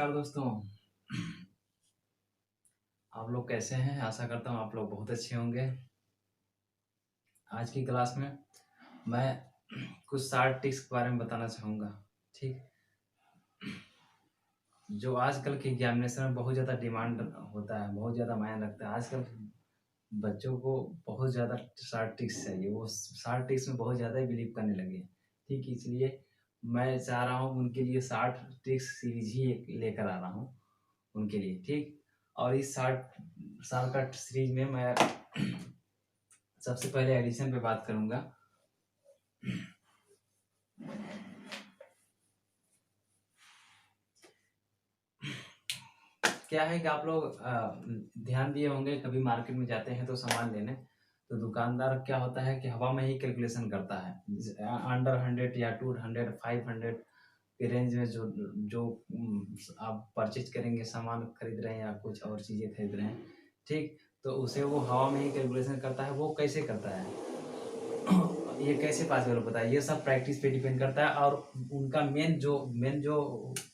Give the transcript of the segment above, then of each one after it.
नमस्कार दोस्तों। आप लोग कैसे हैं? आशा करता हूँ आप लोग बहुत अच्छे होंगे। आज की क्लास में मैं कुछ शार्ट ट्रिक्स के बारे में बताना चाहूँगा। ठीक, जो आजकल के एग्जामिनेशन में बहुत ज़्यादा डिमांड होता है, बहुत ज़्यादा मायने रखता है। आजकल बच्चों को बहुत ज़्यादा शार्ट ट्रिक्स चाहिए, वो शार्ट ट्रिक्स में बहुत ज़्यादा ही बिलीव करने लगे हैं। ठीक, इसलिए मैं चाह रहा हूँ उनके लिए शार्ट ट्रिक्स सीरीज ही एक लेकर आ रहा हूँ उनके लिए। ठीक, और इस शॉर्टकट सीरीज में मैं सबसे पहले एडिशन पे बात करूंगा। क्या है कि आप लोग ध्यान दिए होंगे, कभी मार्केट में जाते हैं तो सामान लेने, तो दुकानदार क्या होता है कि हवा में ही कैलकुलेशन करता है। अंडर 100 या 200 500 के रेंज में जो जो आप परचेज करेंगे, सामान खरीद रहे हैं या कुछ और चीज़ें खरीद रहे हैं, ठीक, तो उसे वो हवा में ही कैलकुलेशन करता है। वो कैसे करता है, ये कैसे पॉसिबल पता है, ये सब प्रैक्टिस पे डिपेंड करता है। और उनका मेन जो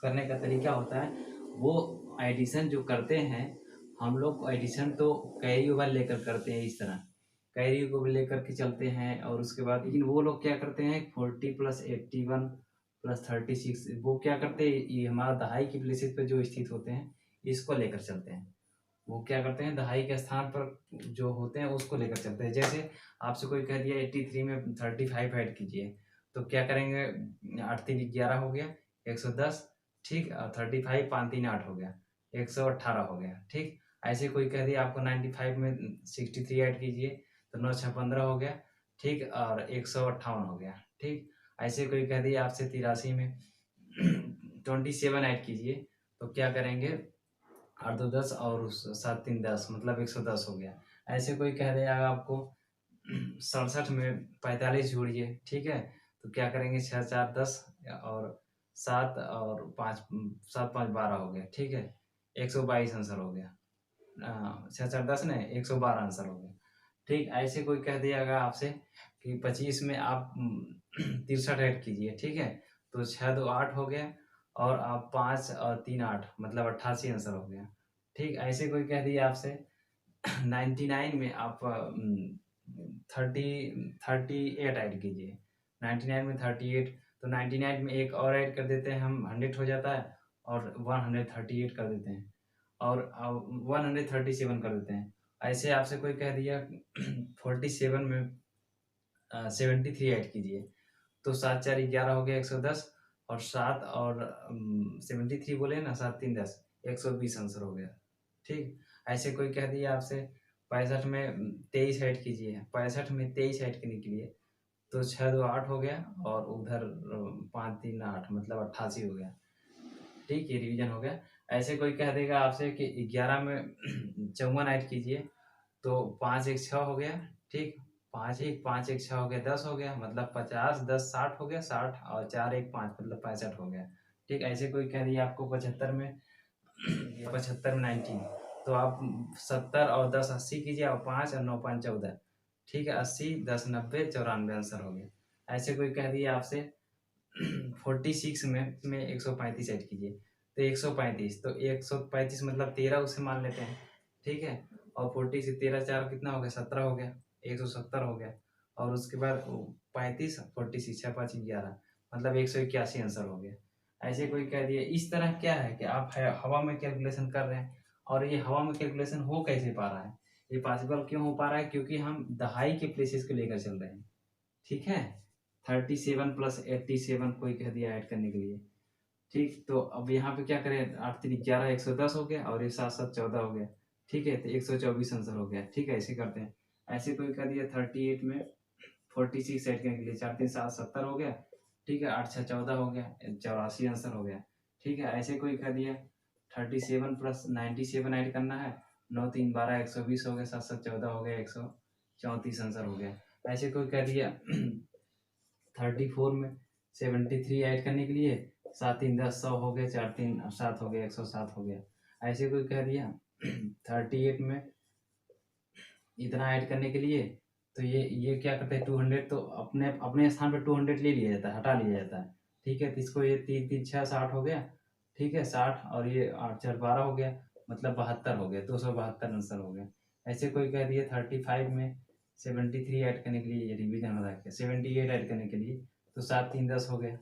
करने का तरीका होता है, वो एडिशन जो करते हैं, हम लोग एडिशन तो कैरी ओवर लेकर करते हैं। इस तरह कैरी ओवर लेकर के चलते हैं, और उसके बाद लेकिन वो लोग क्या करते हैं, 40 + 81 + 36, वो क्या करते हैं, ये हमारा दहाई की प्लेसेस पे जो स्थित होते हैं, इसको लेकर चलते हैं। वो क्या करते हैं, दहाई के स्थान पर जो होते हैं उसको लेकर चलते हैं। जैसे आपसे कोई कह दिया 83 में 35 ऐड कीजिए, तो क्या करेंगे, 8 3 11 हो गया, 110। ठीक, और 35 5 3 8 हो गया, 118 हो गया। ठीक, ऐसे कोई कह दिया आपको 95 में 63 ऐड कीजिए, तो 9 6 15 हो गया। ठीक, और 158 हो गया। ठीक, ऐसे कोई कह दिया आपसे 83 में 27 ऐड कीजिए, तो क्या करेंगे, 8 2 10 और 7 3 10, मतलब 110 हो गया। ऐसे कोई कह देगा आपको 67 में 45 जोड़िए, ठीक है, तो क्या करेंगे, 6 4 10 और 7 और 5 7 5 12 हो गया। ठीक है, 122 आंसर हो गया। 6 4 10 ने 112 आंसर हो गया। ठीक, ऐसे कोई कह दिएगा आपसे कि 25 में आप 63 ऐड कीजिए, ठीक है, तो 6 2 8 हो गया, और आप 5 और 3 8, मतलब 88 आंसर हो गया। ठीक, ऐसे कोई कह दिया आपसे 99 में आप 38 ऐड कीजिए, 99 में 38, तो 99 में एक और ऐड कर देते हैं हम, 100 हो जाता है, और 138 कर देते हैं, और 137 कर देते हैं। ऐसे आपसे कोई कह दिया 47 में 73 ऐड कीजिए, तो 7 4 11 हो गया, 110, और 7 और 73 बोले ना, 7 3 10, 120 आंसर हो गया। ठीक, ऐसे कोई कह दिया आपसे 65 में 23 ऐड कीजिए, 65 में 23 ऐड करने के लिए, तो 6 2 8 हो गया, और उधर 5 3 8, मतलब 88 हो गया। ठीक, ये रिवीजन हो गया। ऐसे कोई कह देगा आपसे कि 11 में 54 ऐड कीजिए, तो 5 1 6 हो गया। ठीक, 5 1 6 हो गया, 10 हो गया, मतलब 50 10 60 हो गया, 60 और 4 1 5, मतलब 65 हो गया। ठीक, ऐसे कोई कह दिया आपको 75 में 75 में 19, तो आप 70 और 10 80 कीजिए, और 5 और 9 5 14। ठीक है, 80 10 90 94 आंसर हो गया। ऐसे कोई कह दिया आपसे 46 में 135 ऐड कीजिए, तो 135, तो 135 मतलब 13 उसे मान लेते हैं। ठीक है, और 40 से 13 4 कितना हो गया, 17 हो गया, 170 हो गया, और उसके बाद 35 46 6 5 11, मतलब 181 आंसर हो गया। ऐसे कोई कह दिया। इस तरह क्या है कि आप हवा में कैलकुलेशन कर रहे हैं, और ये हवा में कैलकुलेशन हो कैसे पा रहा है, ये पॉसिबल क्यों हो पा रहा है, क्योंकि हम दहाई के प्लेसेस को लेकर चल रहे हैं। ठीक है, 37 + 87 कोई कह दिया ऐड करने के लिए। ठीक, तो अब यहाँ पे क्या करें, 8 3 11 110 हो गया, और ये 7 7 14 हो गया। ठीक है, तो 124 आंसर हो गया। ठीक है, ऐसे करते हैं। ऐसे कोई कह दिया 38 में 46 ऐड करने के लिए, 4 3 7 70 हो गया। ठीक है, 8 6 14 हो गया, 84 आंसर हो गया। ठीक है, ऐसे कोई कह दिया 37 + 97 ऐड करना है, 9 3 12 120 हो गया, 7 7 14 हो गया, 134 आंसर हो गया। ऐसे कोई कह दिया 34 में 73 ऐड करने के लिए, 7 3 10 100 हो गया, 4 3 7 हो गया, 107 हो गया। ऐसे कोई कह दिया 38 में इतना ऐड करने के लिए, तो ये क्या करते हैं, 200, तो अपने अपने स्थान पर 200 ले लिया जाता है, हटा लिया जाता है। ठीक है, तो इसको ये 3 3 6 60 हो गया। ठीक है 60 और ये 8 4 12 हो गया, मतलब 72 हो गया, 272 आंसर हो गया। ऐसे कोई कह दिया 35 में 73 ऐड करने के लिए, ये रिवीजन हो रहा है 78 ऐड करने के लिए, तो 7 3 10 हो गया,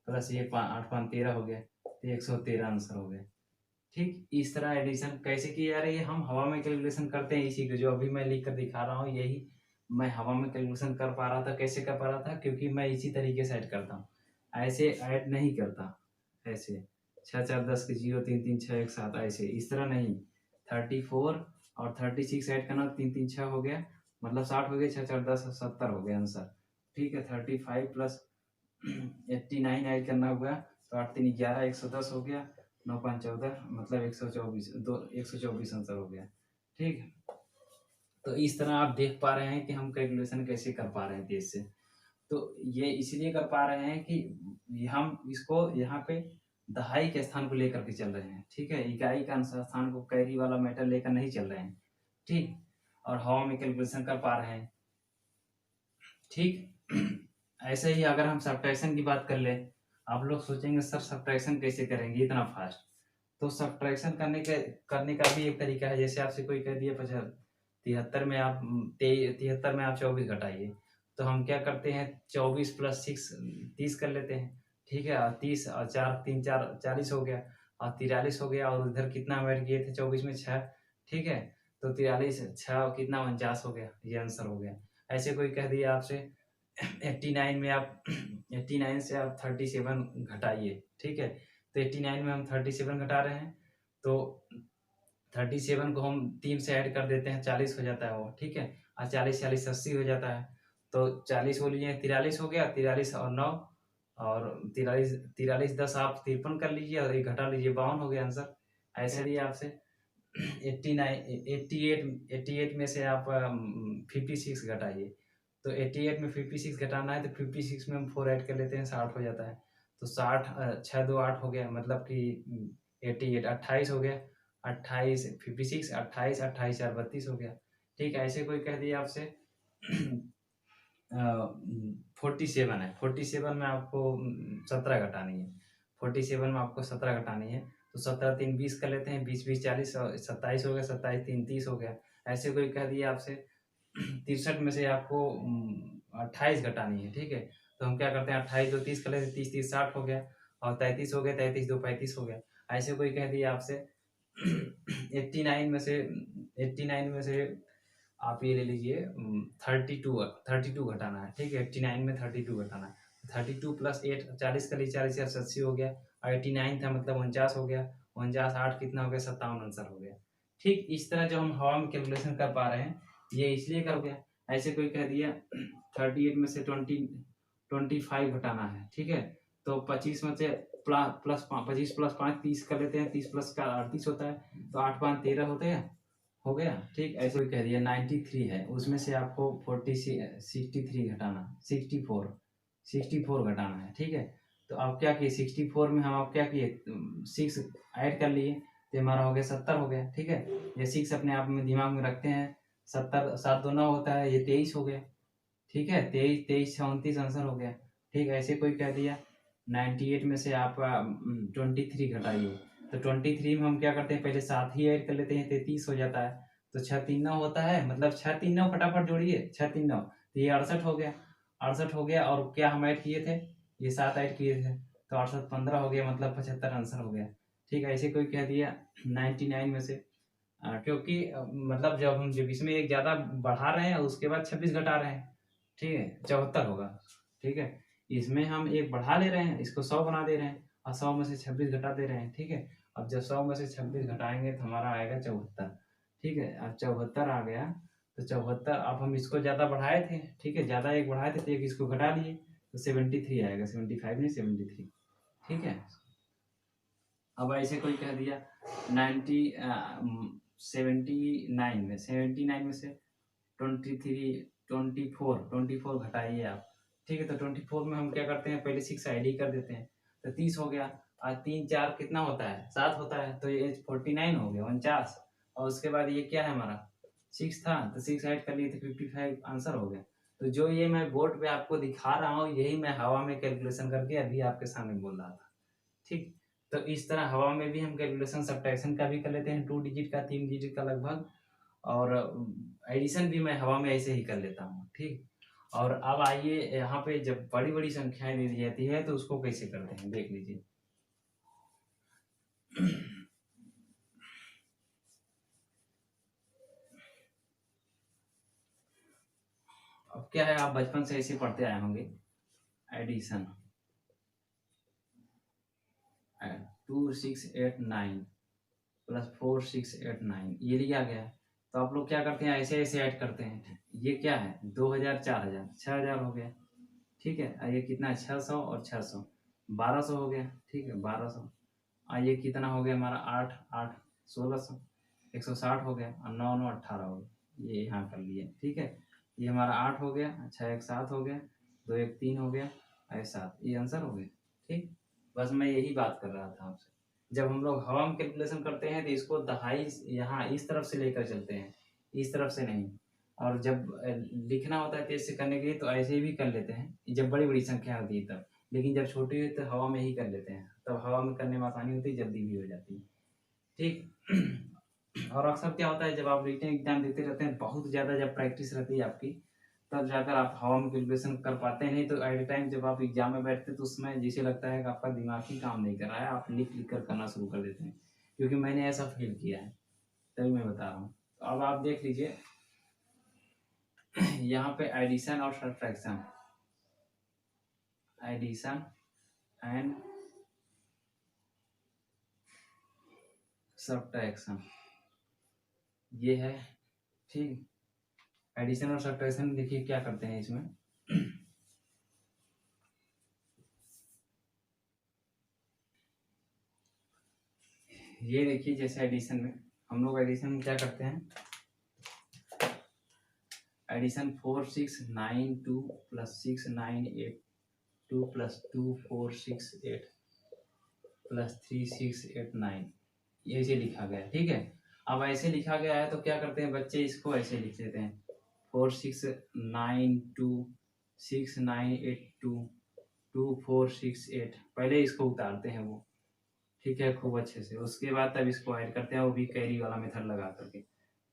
प्लस ये 8 5 13 हो गया, तो 113 आंसर हो गया। ठीक इस तरह एडिशन कैसे की जा रही है, हम हवा में कैलकुलेशन करते हैं इसी को, जो अभी मैं लिख कर दिखा रहा हूँ यही मैं हवा में कैलकुलेशन कर पा रहा था। कैसे कर पा रहा था, क्योंकि मैं इसी तरीके से ऐड करता हूँ, ऐसे ऐड नहीं करता। ऐसे 6 4 10 के 0 3 3 6 1 7, ऐसे इस तरह नहीं। 34 और 36 ऐड करना, 3 3 6 हो गया, मतलब 60 हो गया, 6 4 10 70 हो गया आंसर। ठीक है 35 प्लस 89 ऐड करना होगा, तो 8 3 11 110 हो गया, 9 5 14, मतलब 124, 124 आंसर हो गया। ठीक, तो इस तरह आप देख पा रहे हैं कि हम कैलकुलेशन कैसे कर पा रहे हैं तेज से। तो ये इसलिए कर पा रहे हैं कि हम इसको यहाँ पे दहाई के स्थान को लेकर के चल रहे हैं। ठीक है, इकाई का स्थान को कैरी वाला मैटर लेकर नहीं चल रहे हैं। ठीक, और हवा में कैलकुलेशन कर पा रहे हैं। ठीक ऐसे ही अगर हम सब्ट्रैक्शन की बात कर ले, आप लोग सोचेंगे सर सब्ट्रैक्शन कैसे करेंगे इतना फास्ट। तो सब्ट्रैक्शन करने का भी एक तरीका है। जैसे आपसे कोई कह दिया 73 में आप 73 में आप 24 घटाइए, तो हम क्या करते हैं 24 प्लस 6 30 कर लेते हैं। ठीक है, और 30 और 4 3 4 40 हो गया, और 43 हो गया, और उधर कितना हम ऐड किए थे 24 में 6। ठीक है, तो 43 6 कितना 49 हो गया, ये आंसर हो गया। ऐसे कोई कह दिया आपसे 89 में आप 89 से आप 37 घटाइए। ठीक है, तो 89 में हम 37 घटा रहे हैं, तो 37 को हम 3 से ऐड कर देते हैं, 40 हो जाता है वो। ठीक है, और 40 40 80 हो जाता है, तो 40 वो लिए 43 हो गया, 43 और 9, और 43 43 10 आप 53 कर लीजिए, और एक घटा लीजिए 52 हो गया आंसर। ऐसे ही आपसे 88 में से आप 56 घटाइए, तो 88 में 56 घटाना है, तो 56 में हम 4 ऐड कर लेते हैं, 60 हो जाता है। तो 60 6 2 8 हो गया, मतलब कि 88 28 हो गया, 28 56 28 28 4 32 हो गया। ठीक है, ऐसे कोई कह दिया आपसे 47 है, 47 में आपको 17 घटानी है, 47 में आपको 17 घटानी है, तो 17 3 20 कर लेते हैं, 20 20 40 और 27 हो गया, 27 3 30 हो गया। ऐसे कोई कह दिया आपसे 63 में से आपको 28 घटानी है। ठीक है, तो हम क्या करते हैं 28 2 30 कर लेते हैं, 30 30 60 हो गया, और 33 हो गया, 33 2 35 हो गया। ऐसे कोई कह दिया आपसे 89 में से 89 में से आप ये ले लीजिए 32 घटाना है। ठीक है, 89 में 32 घटाना है, 32 प्लस 8 40 का लिए 40 या 80 हो गया, और 89 था मतलब 49 हो गया, 49 8 कितना हो गया 57 आंसर हो गया। ठीक इस तरह जो हम हवा में कैलकुलेशन कर पा रहे हैं, ये इसलिए कर गया। ऐसे कोई कह दिया 38 में से 25 घटाना है। ठीक है, तो 25 में से प्लस 25 प्लस 5 30 कर लेते हैं, 30 प्लस का 38 होता है, तो 8 5 13 होते हैं, हो गया। ठीक ऐसे कोई कह दिया 93 है, उसमें से आपको 63 घटाना, 64 घटाना है। ठीक है, तो आप क्या किए 64 में हम आप क्या किए 6 ऐड कर लिए, तो हमारा हो गया 70 हो गया। ठीक है, ये 6 अपने आप में दिमाग में रखते हैं, 70 7 2 9 होता है, ये 23 हो गया। ठीक है, 23 23 29 आंसर हो गया। ठीक है, ऐसे कोई कह दिया 98 में से आप 23 घटाइए, तो 23 में हम क्या करते हैं पहले 7 ही ऐड कर लेते हैं, 33 हो जाता है, तो 6 3 9 होता है, मतलब 6 3 9 फटाफट जोड़िए, 6 3 9, तो ये 68 हो गया, 68 हो गया, और क्या हम ऐड किए थे, ये 7 ऐड किए थे, तो 68 15 हो गया, मतलब 75 आंसर हो गया। ठीक है, ऐसे कोई कह दिया 99 में से क्योंकि मतलब जब इसमें एक ज़्यादा बढ़ा रहे हैं उसके बाद 26 घटा रहे हैं, ठीक है 74 होगा। ठीक है, इसमें हम एक बढ़ा ले रहे हैं, इसको 100 बना दे रहे हैं, और 100 में से 26 घटा दे रहे हैं। ठीक है, अब जब 100 में से 26 घटाएंगे तो हमारा आएगा 74। ठीक है, अब 74 आ गया, तो 74 अब हम इसको ज़्यादा बढ़ाए थे। ठीक है, ज़्यादा एक बढ़ाए थे, तो एक इसको घटा लिए, तो 73 आएगा, 75 नहीं 73। ठीक है, अब ऐसे कोई कह दिया 79 में से 24 घटाइए आप। ठीक है, तो 24 में हम क्या करते हैं पहले 6 ऐड ही कर देते हैं, तो 30 हो गया, और 3 4 कितना होता है 7 होता है, तो ये 49 हो गया 49, और उसके बाद ये क्या है हमारा 6 था, तो 6 ऐड कर लिए तो 55 आंसर हो गया। तो जो ये मैं बोर्ड पे आपको दिखा रहा हूँ, यही मैं हवा में कैलकुलेशन करके अभी आपके सामने बोल रहा था। ठीक, तो इस तरह हवा में भी हम कैलकुलेशन सब्ट्रैक्शन का भी कर लेते हैं, 2 डिजिट का, 3 डिजिट का लगभग, और एडिशन भी मैं हवा में ऐसे ही कर लेता हूँ, ठीक। और अब आइए यहाँ पे जब बड़ी बड़ी संख्याएं दे दी जाती है तो उसको कैसे करते हैं, देख लीजिए। अब क्या है, आप बचपन से ऐसे पढ़ते आए होंगे, एडिशन 2689 प्लस 4689 ये लिया गया है। तो आप लोग क्या करते हैं, ऐसे ऐसे ऐड करते हैं। ये क्या है, 2000, 4000, 6000 हो गया, ठीक है। और ये कितना है, 600 और 600, 1200 हो गया, ठीक है, 1200। और ये कितना हो गया हमारा, 8 8 1600, 160 हो गया, और 9 9 18 हो गया, ये यहाँ कर लिए, ठीक है। ये हमारा 8 हो गया, 6 1 7 हो गया, 2 1 3 हो गया, और 7, ये आंसर हो गया, ठीक। बस मैं यही बात कर रहा था आपसे। जब हम लोग हवा में कैलकुलेशन करते हैं तो इसको दहाई यहाँ इस तरफ से लेकर चलते हैं, इस तरफ से नहीं। और जब लिखना होता है तेज से करने के लिए तो ऐसे भी कर लेते हैं, जब बड़ी बड़ी संख्या होती है तब। लेकिन जब छोटी होती है तो हवा में ही कर लेते हैं, तब हवा में करने में आसानी होती है, जल्दी भी हो जाती है, ठीक। और अक्सर क्या होता है, जब आप रिटन एग्जाम देते रहते हैं, बहुत ज़्यादा जब प्रैक्टिस रहती है आपकी, तब जाकर आप हवा में कैलकुलेशन कर पाते हैं। नहीं तो एट ए टाइम जब आप एग्जाम में बैठते हैं तो उसमें जैसे लगता है कि आपका दिमाग ही काम नहीं कर रहा है, आप लिख लिख कर करना शुरू कर देते हैं। क्योंकि मैंने ऐसा फील किया है, तभी मैं बता रहा हूँ। तो अब आप देख लीजिए यहाँ पे एडिशन और सब्ट्रैक्शन, एडिशन एंड सब्ट्रैक्शन ये है, ठीक। एडिशन और सब्ट्रैक्शन देखिए क्या करते हैं इसमें। ये देखिए, जैसे एडिशन में हम लोग एडिशन में क्या करते हैं, एडिशन 4692 प्लस 6982 प्लस 2468 प्लस 3689 ये ऐसे लिखा गया है, ठीक है। अब ऐसे लिखा गया है तो क्या करते हैं बच्चे, इसको ऐसे लिख देते हैं 4692 6982 2468, पहले इसको उतारते हैं वो, ठीक है, खूब अच्छे से। उसके बाद तब इसको ऐड करते हैं, वो भी कैरी वाला मेथड लगा करके,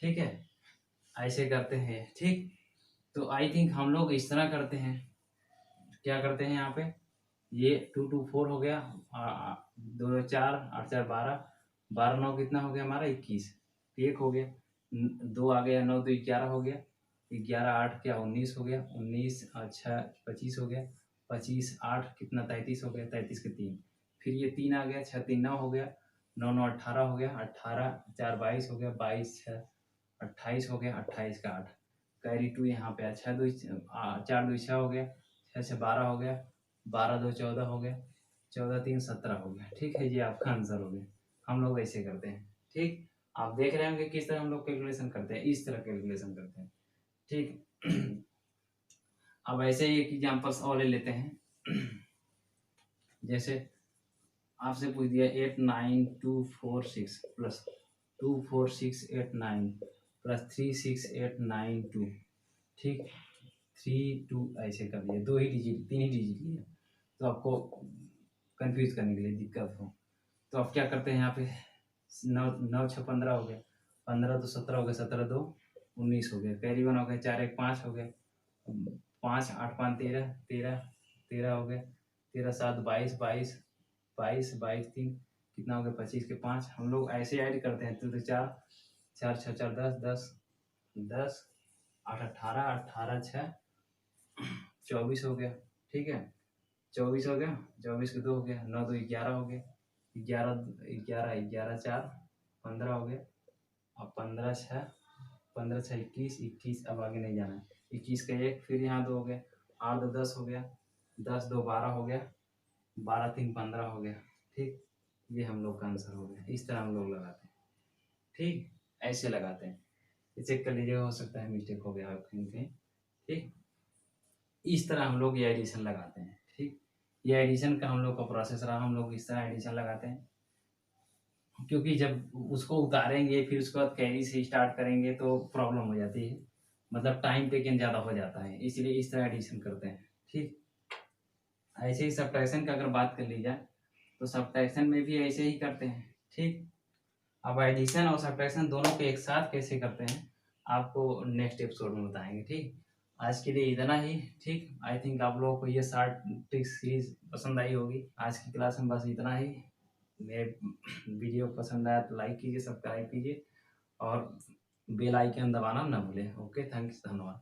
ठीक है। ऐसे करते हैं, ठीक। तो आई थिंक हम लोग इस तरह करते हैं, क्या करते हैं यहाँ पे, ये 2 2 4 हो गया, 2 4 8 4 12, 12 9 कितना हो गया हमारा, 21, एक हो गया, 2 आ गया, 9 2 11 हो गया, 11 8 क्या 19 हो गया, 19 अच्छा 25 हो गया, 25 8 कितना 33 हो गया, 33 के 3, फिर ये 3 आ गया, 6 3 9 हो गया, 9 9 18 हो गया, 18 4 22 हो गया, 22 6 28 हो गया, 28 का 8, कैरी 2 यहाँ पे 6 2 4 2 6 हो गया, 6 6 12 हो गया, 12 2 14 हो गया, 14 3 17 हो गया, ठीक है। ये आपका आंसर हो गया। हम लोग ऐसे करते हैं, ठीक। आप देख रहे होंगे किस तरह हम लोग कैलकुलेशन करते हैं, इस तरह कैलकुलेशन करते हैं, ठीक। अब ऐसे ही एक एग्जाम्पल्स और ले लेते हैं। जैसे आपसे पूछ दिया 89246 प्लस 24689 प्लस 36892, ठीक। 3 2 ऐसे कर लिए, 2 ही डिजिट 3 ही डिजिट लिए, तो आपको कंफ्यूज करने के लिए दिक्कत हो, तो आप क्या करते हैं यहाँ पे 9 9 6 15 हो गया, 15 तो 17 हो गया, 17 2 19 हो गया, कैरी 1 हो गया, 4 1 5 हो गया, 5 8 5 13 13 13 हो गया, 13 7 22 22 22 22 3 कितना हो गया, 25 के 5। हम लोग ऐसे ऐड करते हैं, तो 4 4 6 4 10 10 10 8 18 18 6 24 हो गया, ठीक है, 24 हो गया, 24 के 2 हो गया, 9 2 11 हो गया, 11 11 11 4 15 हो गया, और 15 6 15 6 21 21, अब आगे नहीं जाना है, 21 का 1, फिर यहाँ 2 हो गया, 8 2 10 हो गया, 10 2 12 हो गया, 12 3 15 हो गया, ठीक। ये हम लोग का आंसर हो गया। इस तरह हम लोग लगाते हैं, ठीक, ऐसे लगाते हैं। चेक कर लीजिएगा, हो सकता है मिस्टेक हो गया कहीं कहीं, ठीक। इस तरह हम लोग ये एडिशन लगाते हैं, ठीक। ये एडिशन का हम लोग का प्रोसेस रहा, हम लोग इस तरह एडिशन लगाते हैं, क्योंकि जब उसको उतारेंगे फिर उसके बाद कैरी से स्टार्ट करेंगे तो प्रॉब्लम हो जाती है, मतलब टाइम टेकन ज़्यादा हो जाता है, इसलिए इस तरह एडिशन करते हैं, ठीक। ऐसे ही सब्ट्रैक्शन का अगर बात कर ली जाए तो सब्ट्रैक्शन में भी ऐसे ही करते हैं। ठीक, अब एडिशन और सब्ट्रैक्शन दोनों को एक साथ कैसे करते हैं आपको नेक्स्ट एपिसोड में बताएंगे। ठीक, आज के लिए इतना ही। ठीक, आई थिंक आप लोगों को ये शार्ट ट्रिक सीरीज पसंद आई होगी। आज की क्लास में बस इतना ही। मेरे वीडियो पसंद आया तो लाइक कीजिए, सब्सक्राइब कीजिए और बेल आइकन दबाना ना भूलें। ओके, थैंक्स, धन्यवाद।